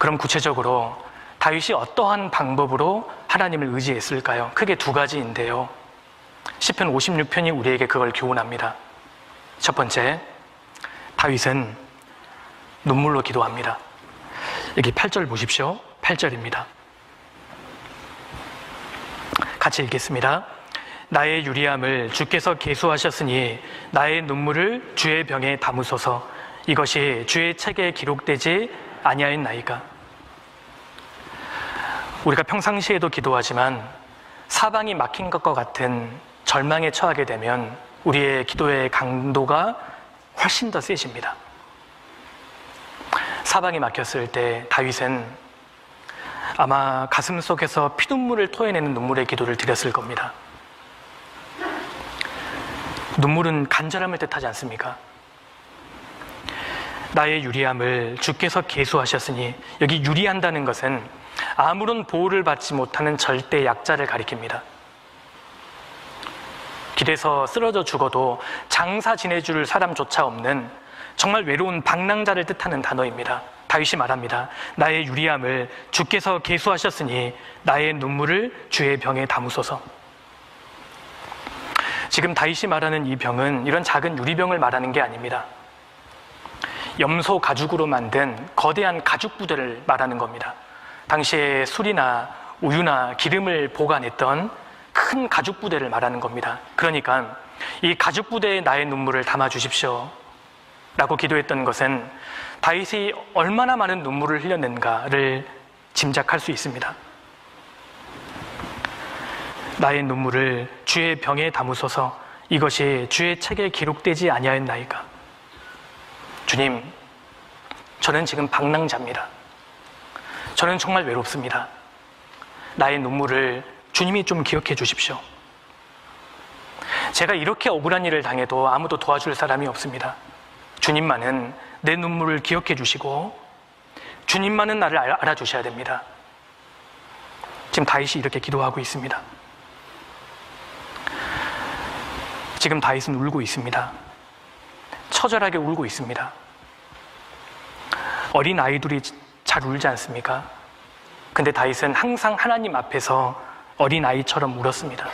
그럼 구체적으로 다윗이 어떠한 방법으로 하나님을 의지했을까요? 크게 두 가지인데요. 시편 56편이 우리에게 그걸 교훈합니다. 첫 번째, 다윗은 눈물로 기도합니다. 여기 8절 보십시오. 8절입니다. 같이 읽겠습니다. 나의 유리함을 주께서 계수하셨으니 나의 눈물을 주의 병에 담으소서. 이것이 주의 책에 기록되지 아니하였나이까. 우리가 평상시에도 기도하지만 사방이 막힌 것과 같은 절망에 처하게 되면 우리의 기도의 강도가 훨씬 더 세집니다. 사방이 막혔을 때 다윗은 아마 가슴 속에서 피눈물을 토해내는 눈물의 기도를 드렸을 겁니다. 눈물은 간절함을 뜻하지 않습니까? 나의 유리함을 주께서 계수하셨으니, 여기 유리한다는 것은 아무런 보호를 받지 못하는 절대 약자를 가리킵니다. 길에서 쓰러져 죽어도 장사 지내줄 사람조차 없는 정말 외로운 방랑자를 뜻하는 단어입니다. 다윗이 말합니다. 나의 유리함을 주께서 계수하셨으니 나의 눈물을 주의 병에 담으소서. 지금 다윗이 말하는 이 병은 이런 작은 유리병을 말하는 게 아닙니다. 염소 가죽으로 만든 거대한 가죽 부대를 말하는 겁니다. 당시에 술이나 우유나 기름을 보관했던 큰 가죽 부대를 말하는 겁니다. 그러니까 이 가죽 부대에 나의 눈물을 담아 주십시오 라고 기도했던 것은 다윗이 얼마나 많은 눈물을 흘렸는가를 짐작할 수 있습니다. 나의 눈물을 주의 병에 담으소서. 이것이 주의 책에 기록되지 아니하였나이까. 주님, 저는 지금 방랑자입니다. 저는 정말 외롭습니다. 나의 눈물을 주님이 좀 기억해 주십시오. 제가 이렇게 억울한 일을 당해도 아무도 도와줄 사람이 없습니다. 주님만은 내 눈물을 기억해 주시고 주님만은 나를 알아주셔야 됩니다. 지금 다윗이 이렇게 기도하고 있습니다. 지금 다윗은 울고 있습니다. 처절하게 울고 있습니다. 어린 아이들이 잘 울지 않습니까? 근데 다윗은 항상 하나님 앞에서 어린 아이처럼 울었습니다.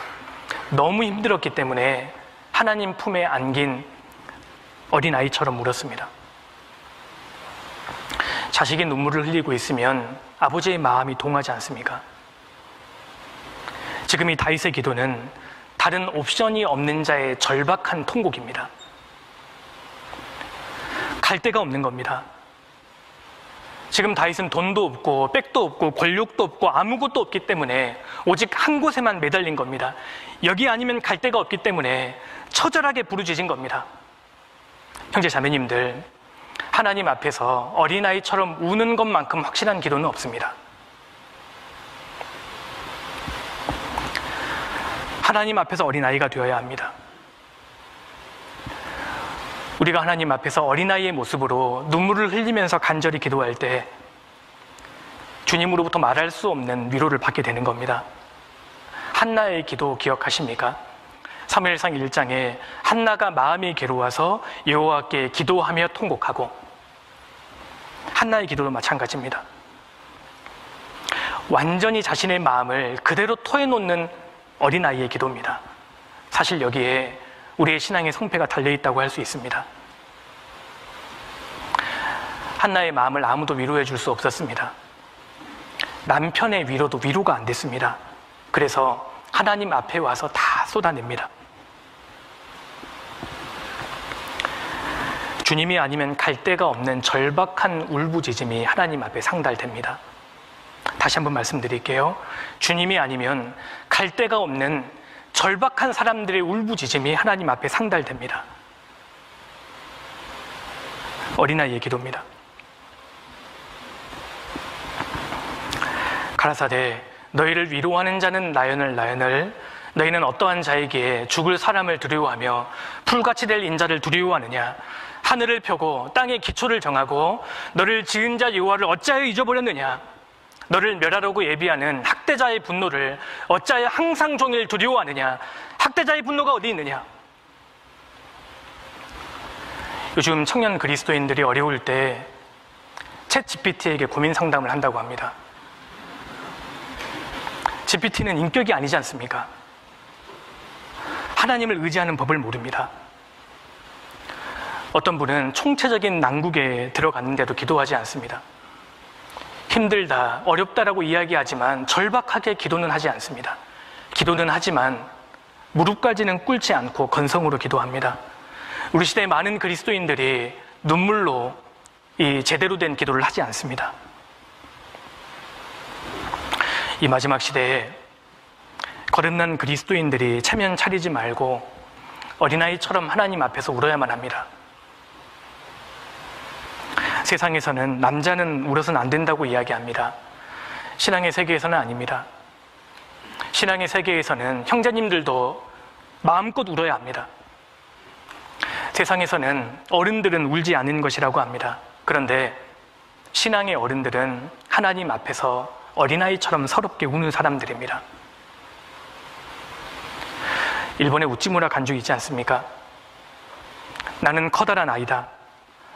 너무 힘들었기 때문에 하나님 품에 안긴 어린 아이처럼 울었습니다. 자식이 눈물을 흘리고 있으면 아버지의 마음이 동하지 않습니까? 지금 이 다윗의 기도는 다른 옵션이 없는 자의 절박한 통곡입니다. 갈 데가 없는 겁니다. 지금 다윗은 돈도 없고 백도 없고 권력도 없고 아무것도 없기 때문에 오직 한 곳에만 매달린 겁니다. 여기 아니면 갈 데가 없기 때문에 처절하게 부르짖은 겁니다. 형제 자매님들, 하나님 앞에서 어린아이처럼 우는 것만큼 확실한 기도는 없습니다. 하나님 앞에서 어린아이가 되어야 합니다. 우리가 하나님 앞에서 어린아이의 모습으로 눈물을 흘리면서 간절히 기도할 때 주님으로부터 말할 수 없는 위로를 받게 되는 겁니다. 한나의 기도 기억하십니까? 사무엘상 1장에 한나가 마음이 괴로워서 여호와께 기도하며 통곡하고, 한나의 기도도 마찬가지입니다. 완전히 자신의 마음을 그대로 토해놓는 어린아이의 기도입니다. 사실 여기에 우리의 신앙의 성패가 달려있다고 할 수 있습니다. 한나의 마음을 아무도 위로해 줄 수 없었습니다. 남편의 위로도 위로가 안 됐습니다. 그래서 하나님 앞에 와서 다 쏟아냅니다. 주님이 아니면 갈 데가 없는 절박한 울부짖음이 하나님 앞에 상달됩니다. 다시 한번 말씀드릴게요. 주님이 아니면 갈 데가 없는 절박한 사람들의 울부짖음이 하나님 앞에 상달됩니다. 어린아이의 기도입니다. 가라사대 너희를 위로하는 자는 나연을 너희는 어떠한 자에게 죽을 사람을 두려워하며 풀같이 될 인자를 두려워하느냐. 하늘을 펴고 땅의 기초를 정하고 너를 지은 자 여호와를 어찌하여 잊어버렸느냐. 너를 멸하려고 예비하는 학대자의 분노를 어찌하여 항상 종일 두려워하느냐. 학대자의 분노가 어디 있느냐. 요즘 청년 그리스도인들이 어려울 때 챗 GPT에게 고민 상담을 한다고 합니다. GPT는 인격이 아니지 않습니까? 하나님을 의지하는 법을 모릅니다. 어떤 분은 총체적인 난국에 들어갔는데도 기도하지 않습니다. 힘들다, 어렵다라고 이야기하지만 절박하게 기도는 하지 않습니다. 기도는 하지만 무릎까지는 꿇지 않고 건성으로 기도합니다. 우리 시대의 많은 그리스도인들이 눈물로 이 제대로 된 기도를 하지 않습니다. 이 마지막 시대에 거듭난 그리스도인들이 체면 차리지 말고 어린아이처럼 하나님 앞에서 울어야만 합니다. 세상에서는 남자는 울어서는 안 된다고 이야기합니다. 신앙의 세계에서는 아닙니다. 신앙의 세계에서는 형제님들도 마음껏 울어야 합니다. 세상에서는 어른들은 울지 않는 것이라고 합니다. 그런데 신앙의 어른들은 하나님 앞에서 어린아이처럼 서럽게 우는 사람들입니다. 일본의 우찌무라 간주 있지 않습니까? 나는 커다란 아이다.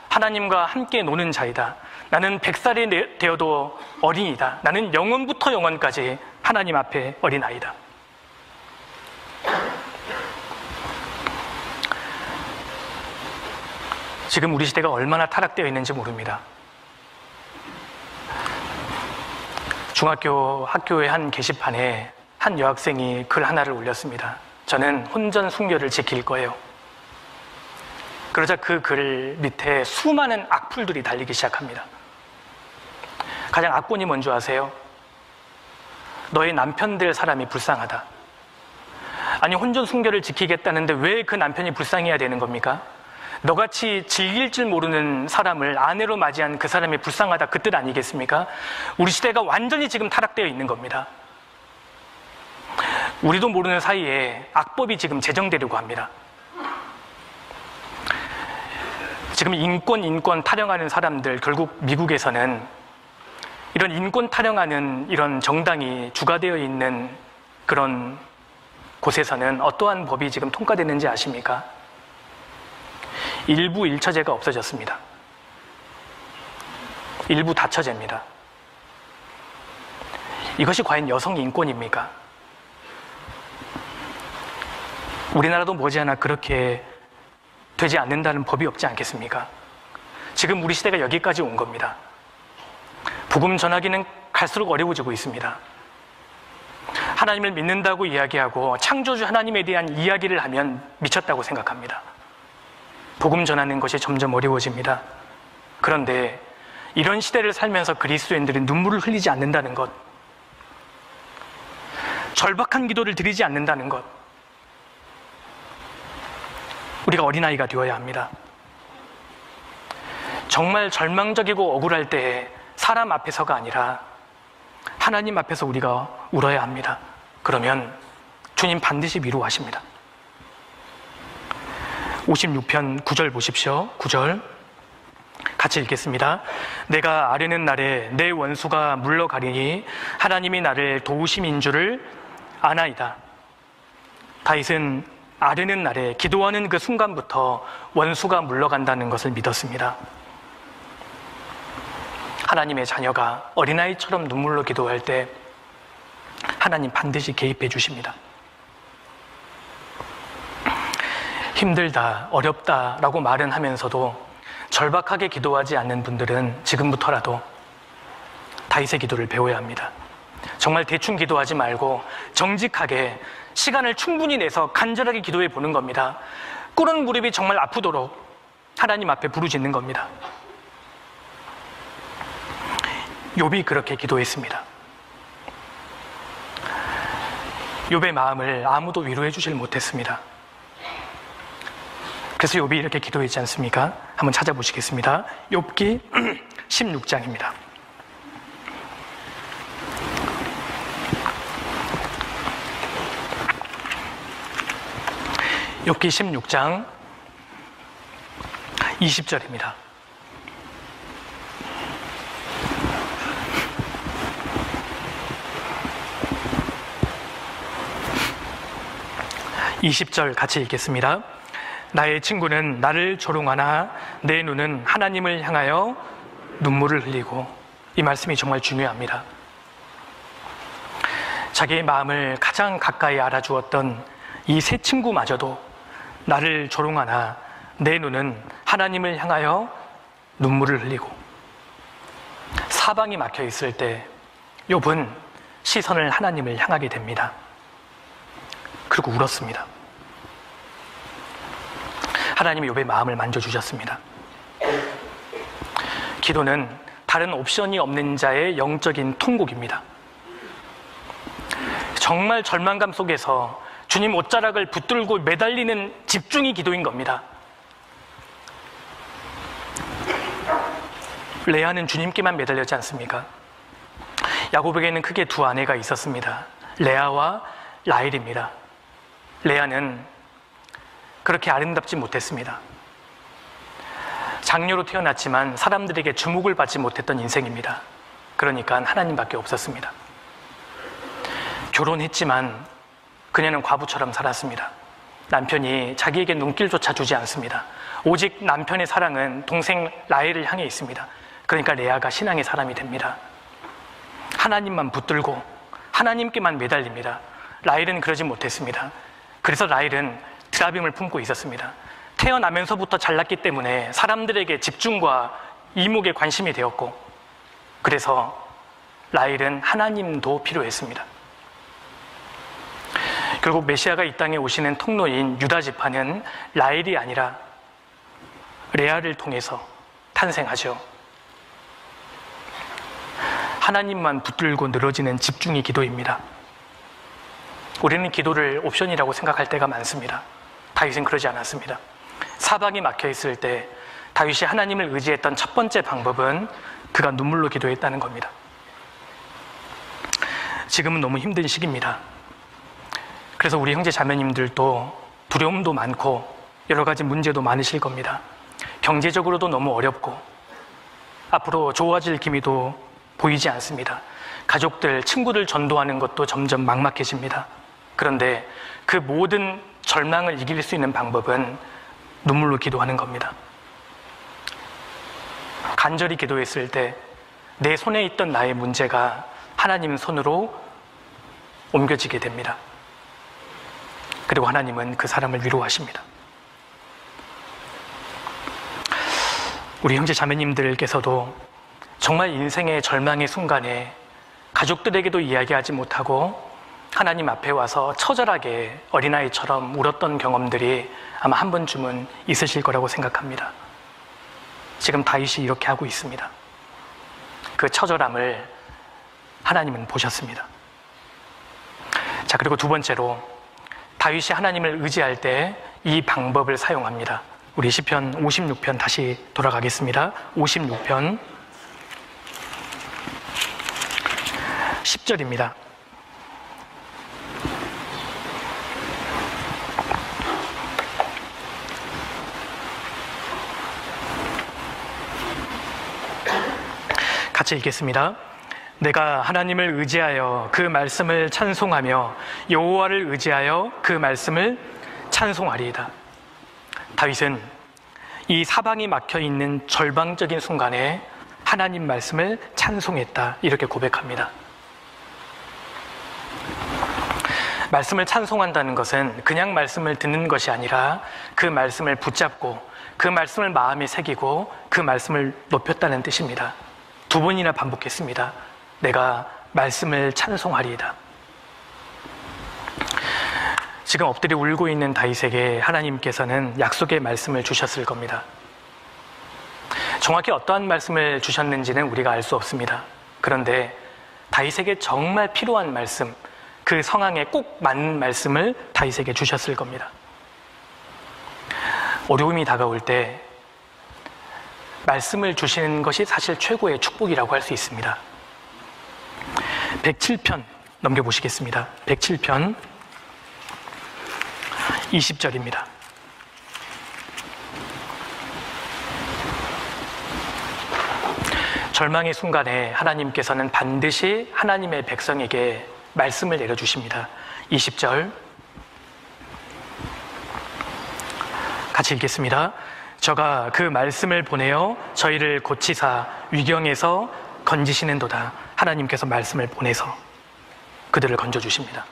하나님과 함께 노는 자이다. 나는 100살이 되어도 어린이다. 나는 영원부터 영원까지 하나님 앞에 어린아이다. 지금 우리 시대가 얼마나 타락되어 있는지 모릅니다. 중학교 학교의 한 게시판에 한 여학생이 글 하나를 올렸습니다. 저는 혼전 순결을 지킬 거예요. 그러자 그 글 밑에 수많은 악플들이 달리기 시작합니다. 가장 악권이 뭔지 아세요? 너의 남편 될 사람이 불쌍하다. 아니, 혼전 순결을 지키겠다는데 왜 그 남편이 불쌍해야 되는 겁니까? 너같이 즐길 줄 모르는 사람을 아내로 맞이한 그 사람이 불쌍하다, 그 뜻 아니겠습니까? 우리 시대가 완전히 지금 타락되어 있는 겁니다. 우리도 모르는 사이에 악법이 지금 제정되려고 합니다. 지금 인권 타령하는 사람들, 결국 미국에서는 이런 인권 타령하는 이런 정당이 주가되어 있는 그런 곳에서는 어떠한 법이 지금 통과되는지 아십니까? 일부 일처제가 없어졌습니다. 일부 다처제입니다. 이것이 과연 여성 인권입니까? 우리나라도 머지않아 그렇게 되지 않는다는 법이 없지 않겠습니까? 지금 우리 시대가 여기까지 온 겁니다. 복음 전하기는 갈수록 어려워지고 있습니다. 하나님을 믿는다고 이야기하고 창조주 하나님에 대한 이야기를 하면 미쳤다고 생각합니다. 복음 전하는 것이 점점 어려워집니다. 그런데 이런 시대를 살면서 그리스도인들이 눈물을 흘리지 않는다는 것, 절박한 기도를 드리지 않는다는 것, 우리가 어린아이가 되어야 합니다. 정말 절망적이고 억울할 때 사람 앞에서가 아니라 하나님 앞에서 우리가 울어야 합니다. 그러면 주님 반드시 위로하십니다. 56편 9절 보십시오. 9절 같이 읽겠습니다. 내가 아뢰는 날에 내 원수가 물러가리니 하나님이 나를 도우심인 줄을 아나이다. 다윗은 아뢰는 날에 기도하는 그 순간부터 원수가 물러간다는 것을 믿었습니다. 하나님의 자녀가 어린아이처럼 눈물로 기도할 때 하나님 반드시 개입해 주십니다. 힘들다, 어렵다라고 말은 하면서도 절박하게 기도하지 않는 분들은 지금부터라도 다윗의 기도를 배워야 합니다. 정말 대충 기도하지 말고 정직하게 시간을 충분히 내서 간절하게 기도해 보는 겁니다. 꿇은 무릎이 정말 아프도록 하나님 앞에 부르짖는 겁니다. 욥이 그렇게 기도했습니다. 욥의 마음을 아무도 위로해 주질 못했습니다. 그래서 욥이 이렇게 기도했지 않습니까? 한번 찾아보시겠습니다. 욥기 16장입니다. 욥기 16장 20절입니다. (20절) 같이 읽겠습니다. 나의 친구는 나를 조롱하나 내 눈은 하나님을 향하여 눈물을 흘리고, 이 말씀이 정말 중요합니다. 자기의 마음을 가장 가까이 알아주었던 이 세 친구마저도 나를 조롱하나 내 눈은 하나님을 향하여 눈물을 흘리고, 사방이 막혀 있을 때 욥은 시선을 하나님을 향하게 됩니다. 그리고 울었습니다. 하나님이 욥의 마음을 만져주셨습니다. 기도는 다른 옵션이 없는 자의 영적인 통곡입니다. 정말 절망감 속에서 주님 옷자락을 붙들고 매달리는 집중이 기도인 겁니다. 레아는 주님께만 매달렸지 않습니까? 야곱에게는 크게 두 아내가 있었습니다. 레아와 라헬입니다. 레아는 그렇게 아름답지 못했습니다. 장녀로 태어났지만 사람들에게 주목을 받지 못했던 인생입니다. 그러니까 하나님밖에 없었습니다. 결혼했지만 그녀는 과부처럼 살았습니다. 남편이 자기에게 눈길조차 주지 않습니다. 오직 남편의 사랑은 동생 라헬을 향해 있습니다. 그러니까 레아가 신앙의 사람이 됩니다. 하나님만 붙들고 하나님께만 매달립니다. 라헬은 그러지 못했습니다. 그래서 라헬은 드라빔을 품고 있었습니다. 태어나면서부터 잘났기 때문에 사람들에게 집중과 이목에 관심이 되었고, 그래서 라헬은 하나님도 필요했습니다. 결국 메시아가 이 땅에 오시는 통로인 유다 지파는 라헬이 아니라 레아를 통해서 탄생하죠. 하나님만 붙들고 늘어지는 집중이 기도입니다. 우리는 기도를 옵션이라고 생각할 때가 많습니다. 다윗은 그러지 않았습니다. 사방이 막혀 있을 때 다윗이 하나님을 의지했던 첫 번째 방법은 그가 눈물로 기도했다는 겁니다. 지금은 너무 힘든 시기입니다. 그래서 우리 형제 자매님들도 두려움도 많고 여러 가지 문제도 많으실 겁니다. 경제적으로도 너무 어렵고 앞으로 좋아질 기미도 보이지 않습니다. 가족들, 친구들 전도하는 것도 점점 막막해집니다. 그런데 그 모든 절망을 이길 수 있는 방법은 눈물로 기도하는 겁니다. 간절히 기도했을 때 내 손에 있던 나의 문제가 하나님 손으로 옮겨지게 됩니다. 그리고 하나님은 그 사람을 위로하십니다. 우리 형제 자매님들께서도 정말 인생의 절망의 순간에 가족들에게도 이야기하지 못하고 하나님 앞에 와서 처절하게 어린아이처럼 울었던 경험들이 아마 한 번쯤은 있으실 거라고 생각합니다. 지금 다윗이 이렇게 하고 있습니다. 그 처절함을 하나님은 보셨습니다. 자, 그리고 두 번째로 다윗이 하나님을 의지할 때 이 방법을 사용합니다. 우리 시편 56편 다시 돌아가겠습니다. 56편 10절입니다. 같이 읽겠습니다. 내가 하나님을 의지하여 그 말씀을 찬송하며 여호와를 의지하여 그 말씀을 찬송하리이다. 다윗은 이 사방이 막혀있는 절망적인 순간에 하나님 말씀을 찬송했다, 이렇게 고백합니다. 말씀을 찬송한다는 것은 그냥 말씀을 듣는 것이 아니라 그 말씀을 붙잡고 그 말씀을 마음에 새기고 그 말씀을 높였다는 뜻입니다. 두 번이나 반복했습니다. 내가 말씀을 찬송하리이다. 지금 엎드려 울고 있는 다윗에게 하나님께서는 약속의 말씀을 주셨을 겁니다. 정확히 어떠한 말씀을 주셨는지는 우리가 알 수 없습니다. 그런데 다윗에게 정말 필요한 말씀, 그 상황에 꼭 맞는 말씀을 다윗에게 주셨을 겁니다. 어려움이 다가올 때 말씀을 주시는 것이 사실 최고의 축복이라고 할 수 있습니다. 107편 넘겨보시겠습니다. 107편 20절입니다. 절망의 순간에 하나님께서는 반드시 하나님의 백성에게 말씀을 내려주십니다. 20절 같이 읽겠습니다. 저가 그 말씀을 보내어 저희를 고치사 위경에서 건지시는도다. 하나님께서 말씀을 보내서 그들을 건져주십니다.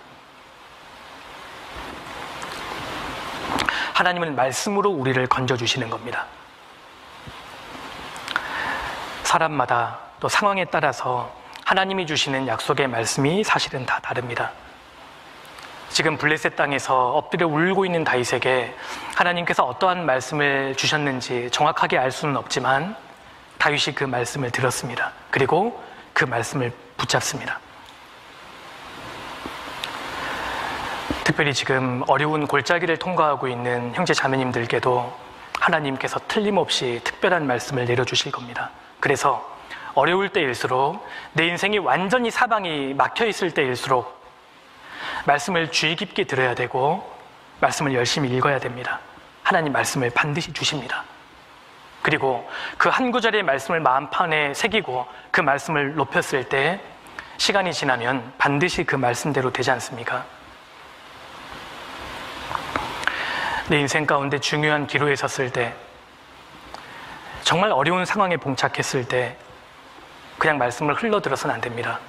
하나님은 말씀으로 우리를 건져주시는 겁니다. 사람마다 또 상황에 따라서 하나님이 주시는 약속의 말씀이 사실은 다 다릅니다. 지금 블레셋 땅에서 엎드려 울고 있는 다윗에게 하나님께서 어떠한 말씀을 주셨는지 정확하게 알 수는 없지만 다윗이 그 말씀을 들었습니다. 그리고 그 말씀을 붙잡습니다. 특별히 지금 어려운 골짜기를 통과하고 있는 형제 자매님들께도 하나님께서 틀림없이 특별한 말씀을 내려주실 겁니다. 그래서 어려울 때일수록, 내 인생이 완전히 사방이 막혀 있을 때일수록 말씀을 주의 깊게 들어야 되고 말씀을 열심히 읽어야 됩니다. 하나님 말씀을 반드시 주십니다. 그리고 그 한 구절의 말씀을 마음판에 새기고 그 말씀을 높였을 때 시간이 지나면 반드시 그 말씀대로 되지 않습니까? 내 인생 가운데 중요한 기로에 섰을 때, 정말 어려운 상황에 봉착했을 때 그냥 말씀을 흘러들어서는 안 됩니다.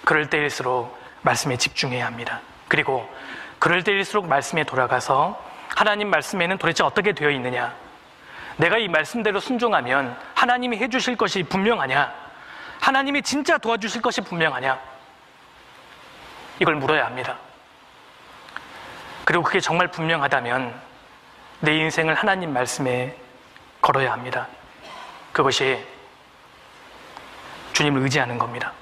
그럴 때일수록 말씀에 집중해야 합니다. 그리고 그럴 때일수록 말씀에 돌아가서 하나님 말씀에는 도대체 어떻게 되어 있느냐, 내가 이 말씀대로 순종하면 하나님이 해주실 것이 분명하냐, 하나님이 진짜 도와주실 것이 분명하냐, 이걸 물어야 합니다. 그리고 그게 정말 분명하다면 내 인생을 하나님 말씀에 걸어야 합니다. 그것이 주님을 의지하는 겁니다.